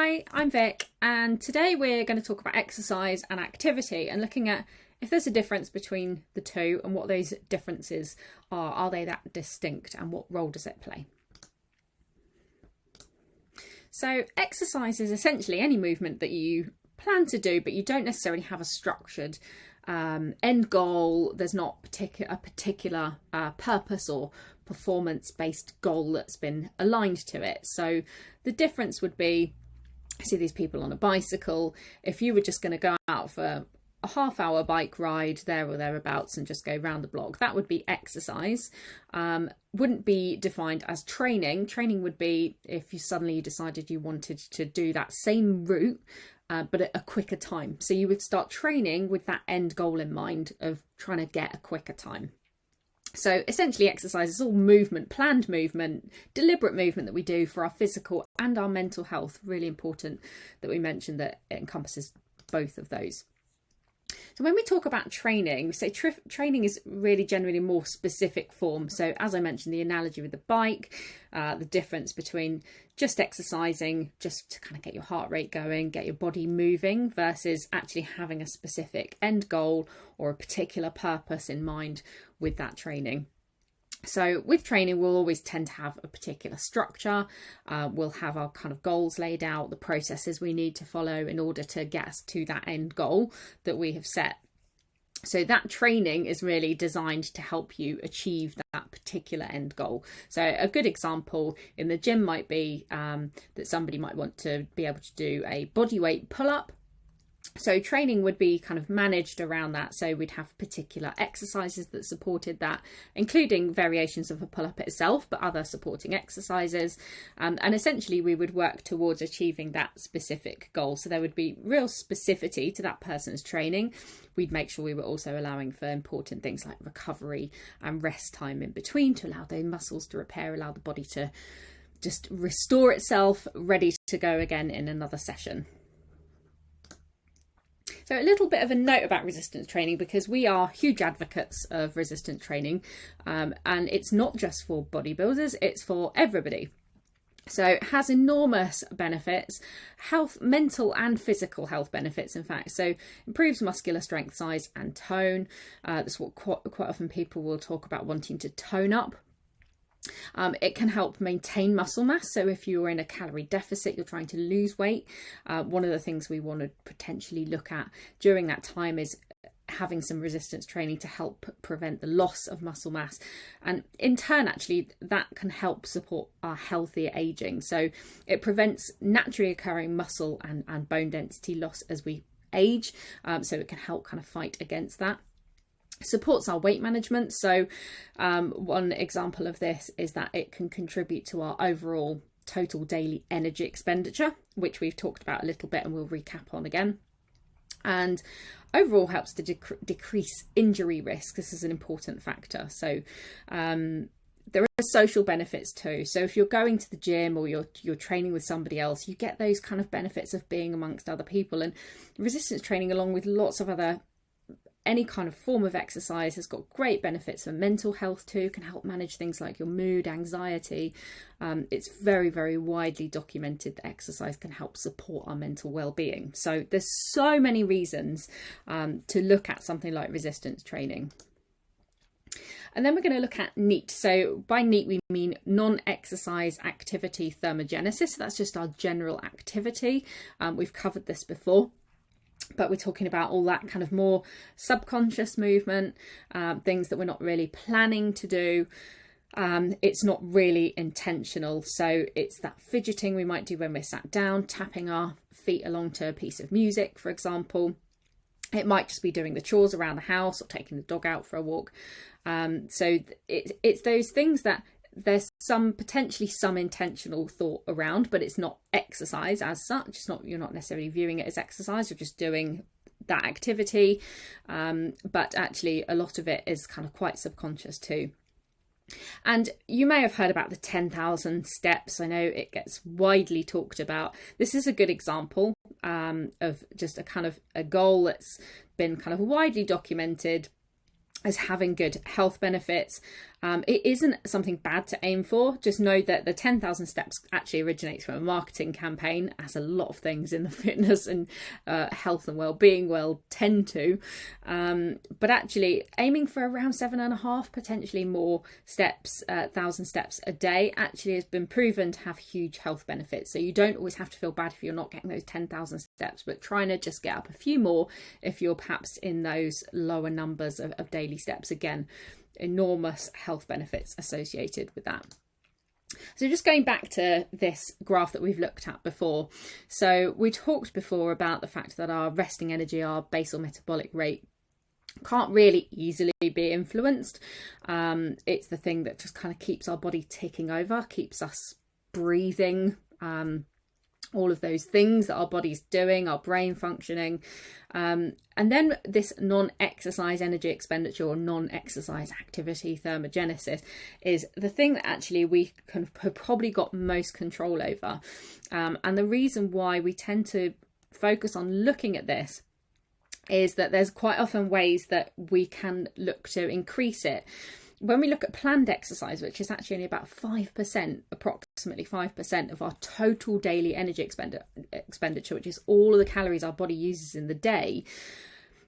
Hi, I'm Vic, and today we're going to talk about exercise and activity and looking at if there's a difference between the two and what those differences are. Are they that distinct and what role does it play? So exercise is essentially any movement that you plan to do, but you don't necessarily have a structured end goal. There's not a particular purpose or performance-based goal that's been aligned to it. So the difference would be, I see these people on a bicycle. If you were just going to go out for a half-hour bike ride there or thereabouts and just go round the block, that would be exercise. Wouldn't be defined as training. Training would be if you suddenly decided you wanted to do that same route but at a quicker time. So you would start training with that end goal in mind of trying to get a quicker time. So essentially exercise is all movement, planned movement, deliberate movement that we do for our physical and our mental health. Really important that we mention that it encompasses both of those. So when we talk about training, we say training is really generally more specific form. So as I mentioned, the analogy with the bike, the difference between just exercising, just to kind of get your heart rate going, get your body moving, versus actually having a specific end goal or a particular purpose in mind with that training. So with training, we'll always tend to have a particular structure. We'll have our kind of goals laid out, the processes we need to follow in order to get us to that end goal that we have set. So that training is really designed to help you achieve that particular end goal. So a good example in the gym might be that somebody might want to be able to do a bodyweight pull-up. So training would be kind of managed around that. So we'd have particular exercises that supported that, including variations of a pull-up itself, but other supporting exercises. And essentially we would work towards achieving that specific goal. So there would be real specificity to that person's training. We'd make sure we were also allowing for important things like recovery and rest time in between to allow those muscles to repair, allow the body to just restore itself, ready to go again in another session. So a little bit of a note about resistance training, because we are huge advocates of resistance training, and it's not just for bodybuilders, it's for everybody. So it has enormous benefits, health, mental and physical health benefits, in fact. So improves muscular strength, size and tone. That's what quite often people will talk about wanting to tone up. It can help maintain muscle mass. So if you're in a calorie deficit, you're trying to lose weight, one of the things we want to potentially look at during that time is having some resistance training to help prevent the loss of muscle mass. And in turn, actually, that can help support our healthier aging. So it prevents naturally occurring muscle and bone density loss as we age. So it can help kind of fight against that. Supports our weight management. So one example of this is that it can contribute to our overall total daily energy expenditure, which we've talked about a little bit and we'll recap on again. And overall helps to decrease injury risk. This is an important factor. So there are social benefits too. So if you're going to the gym or you're training with somebody else, you get those kind of benefits of being amongst other people. And resistance training, along with lots of other any kind of form of exercise, has got great benefits for mental health too, can help manage things like your mood, anxiety. It's very, very widely documented that exercise can help support our mental well-being. So there's so many reasons to look at something like resistance training. And then we're going to look at NEAT. So by NEAT, we mean non-exercise activity thermogenesis. So that's just our general activity. We've covered this before. But we're talking about all that kind of more subconscious movement, things that we're not really planning to do. It's not really intentional. So it's that fidgeting we might do when we're sat down, tapping our feet along to a piece of music, for example. It might just be doing the chores around the house or taking the dog out for a walk. So it's those things that there's potentially some intentional thought around, but it's not exercise as such. You're not necessarily viewing it as exercise. You're just doing that activity. But actually a lot of it is kind of quite subconscious too. And you may have heard about the 10,000 steps. I know it gets widely talked about. This is a good example of just a kind of a goal that's been kind of widely documented as having good health benefits. It isn't something bad to aim for. Just know that the 10,000 steps actually originates from a marketing campaign, as a lot of things in the fitness and health and well-being world tend to. But actually aiming for around 7.5, potentially more steps, 1,000 steps a day, actually has been proven to have huge health benefits. So you don't always have to feel bad if you're not getting those 10,000 steps, but trying to just get up a few more if you're perhaps in those lower numbers of daily steps. Again, enormous health benefits associated with that. So just going back to this graph that we've looked at before. So we talked before about the fact that our resting energy, our basal metabolic rate, can't really easily be influenced. It's the thing that just kind of keeps our body ticking over, keeps us breathing, all of those things that our body's doing, our brain functioning. And then this non-exercise energy expenditure or non-exercise activity thermogenesis is the thing that actually we have probably got most control over. And the reason why we tend to focus on looking at this is that there's quite often ways that we can look to increase it. When we look at planned exercise, which is actually only about 5%, approximately 5% of our total daily energy expenditure, which is all of the calories our body uses in the day,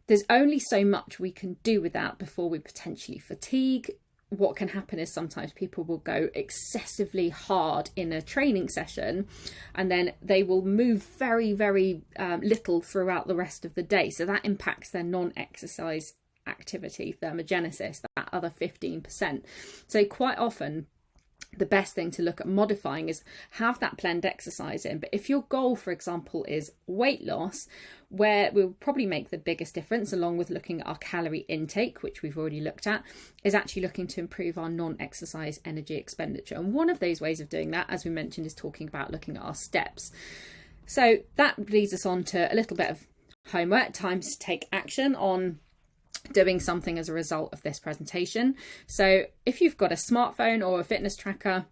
there's only so much we can do with that before we potentially fatigue. What can happen is sometimes people will go excessively hard in a training session and then they will move very, very little throughout the rest of the day. So that impacts their non-exercise activity thermogenesis, that other 15%. So quite often the best thing to look at modifying is have that planned exercise in. But if your goal, for example, is weight loss, where we'll probably make the biggest difference, along with looking at our calorie intake, which we've already looked at, is actually looking to improve our non-exercise energy expenditure. And one of those ways of doing that, as we mentioned, is talking about looking at our steps. So that leads us on to a little bit of homework, time to take action on doing something as a result of this presentation. So if you've got a smartphone or a fitness tracker,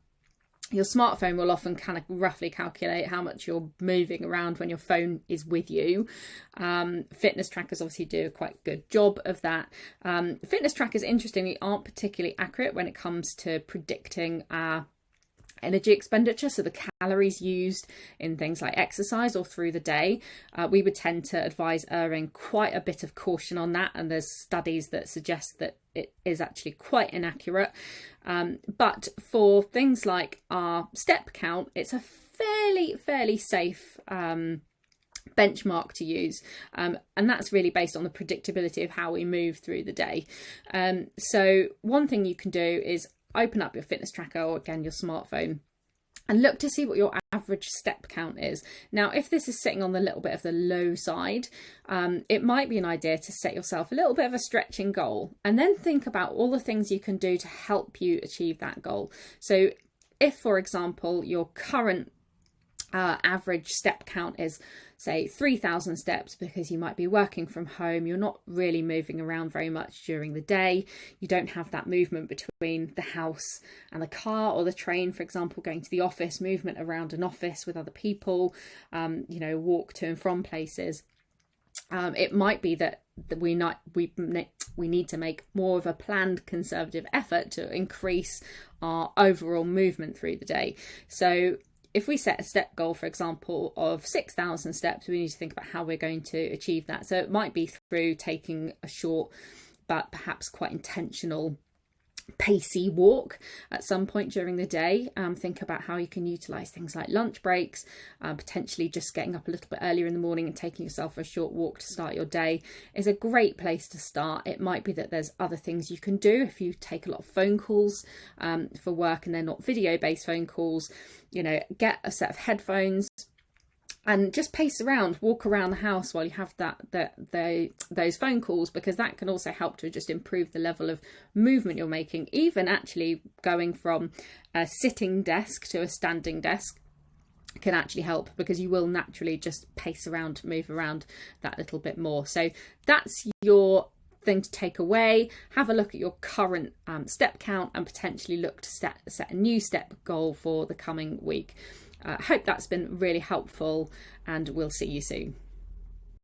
your smartphone will often kind of roughly calculate how much you're moving around when your phone is with you. Fitness trackers obviously do a quite good job of that. Fitness trackers, interestingly, aren't particularly accurate when it comes to predicting our energy expenditure, so the calories used in things like exercise or through the day. We would tend to advise erring quite a bit of caution on that, and there's studies that suggest that it is actually quite inaccurate. But for things like our step count, it's a fairly safe benchmark to use, and that's really based on the predictability of how we move through the day. So one thing you can do is open up your fitness tracker or again your smartphone and look to see what your average step count is. Now, if this is sitting on the little bit of the low side, it might be an idea to set yourself a little bit of a stretching goal and then think about all the things you can do to help you achieve that goal. So if, for example, your current average step count is, say, 3,000 steps because you might be working from home, you're not really moving around very much during the day, you don't have that movement between the house and the car or the train, for example, going to the office, movement around an office with other people, walk to and from places. It might be that we need to make more of a planned conservative effort to increase our overall movement through the day. So if we set a step goal, for example, of 6,000 steps, we need to think about how we're going to achieve that. So it might be through taking a short, but perhaps quite intentional, pacey walk at some point during the day. Think about how you can utilize things like lunch breaks, potentially just getting up a little bit earlier in the morning and taking yourself for a short walk to start your day is a great place to start. It might be that there's other things you can do if you take a lot of phone calls for work and they're not video-based phone calls. Get a set of headphones and just pace around, walk around the house while you have those phone calls, because that can also help to just improve the level of movement you're making. Even actually going from a sitting desk to a standing desk can actually help, because you will naturally just pace around, move around that little bit more. So that's your thing to take away. Have a look at your current step count and potentially look to set a new step goal for the coming week. I hope that's been really helpful, and we'll see you soon.